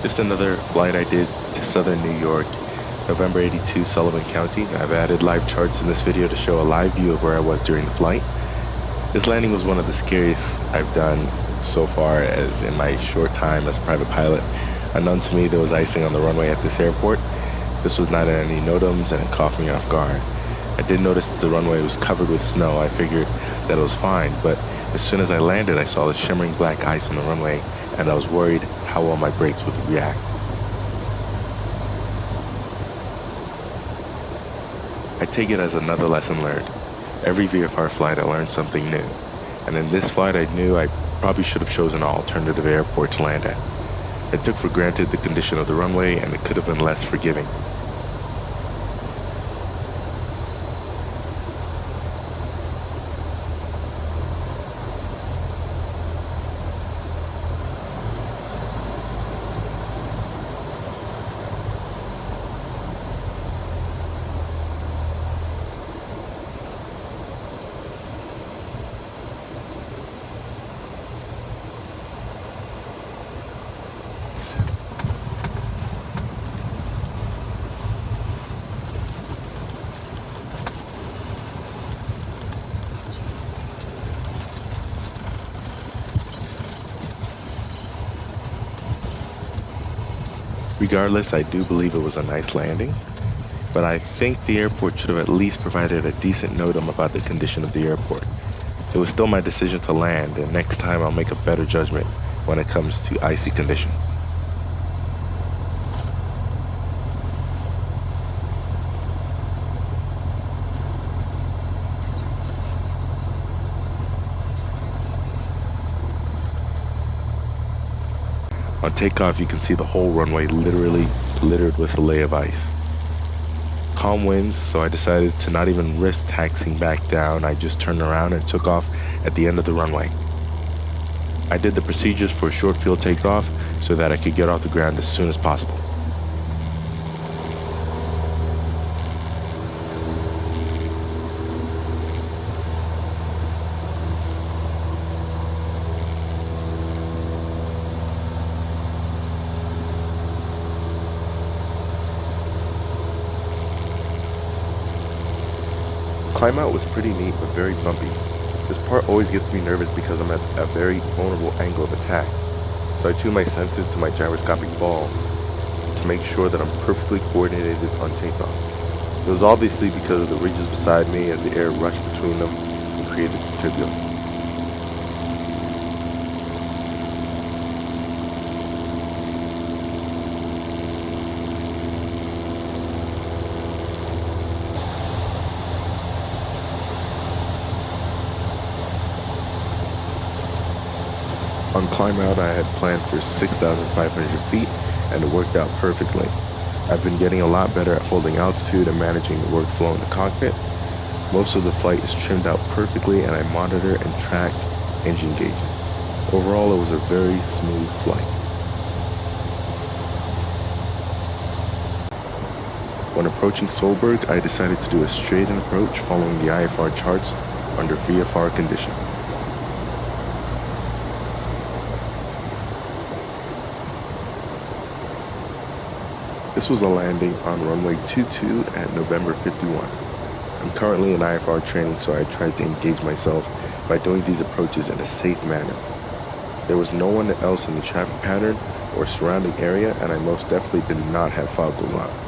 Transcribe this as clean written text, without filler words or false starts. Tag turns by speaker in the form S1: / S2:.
S1: Just another flight I did to southern New York, November 82, Sullivan County. I've added live charts in this video to show a live view of where I was during the flight. This landing was one of the scariest I've done so far as in my short time as a private pilot. Unknown to me, there was icing on the runway at this airport. This was not in any NOTAMs and it caught me off guard. I did notice the runway was covered with snow. I figured that it was fine, but as soon as I landed, I saw the shimmering black ice on the runway and I was worried how well my brakes would react. I take it as another lesson learned. Every VFR flight I learned something new, and in this flight I knew I probably should have chosen an alternative airport to land at. I took for granted the condition of the runway and it could have been less forgiving. Regardless, I do believe it was a nice landing, but I think the airport should have at least provided a decent NOTAM about the condition of the airport. It was still my decision to land, and next time I'll make a better judgment when it comes to icy conditions. On takeoff, you can see the whole runway literally littered with a layer of ice. Calm winds, so I decided to not even risk taxiing back down. I just turned around and took off at the end of the runway. I did the procedures for a short field takeoff so that I could get off the ground as soon as possible. Climb out was pretty neat but very bumpy. This part always gets me nervous because I'm at a very vulnerable angle of attack. So I tune my senses to my gyroscopic ball to make sure that I'm perfectly coordinated on takeoff. It was obviously because of the ridges beside me as the air rushed between them and created turbulence. On climb out, I had planned for 6,500 feet, and it worked out perfectly. I've been getting a lot better at holding altitude and managing the workflow in the cockpit. Most of the flight is trimmed out perfectly, and I monitor and track engine gauges. Overall, it was a very smooth flight. When approaching Solberg, I decided to do a straight-in approach following the IFR charts under VFR conditions. This was a landing on runway 22 at November 51. I'm currently in IFR training, so I tried to engage myself by doing these approaches in a safe manner. There was no one else in the traffic pattern or surrounding area, and I most definitely did not have foggles on.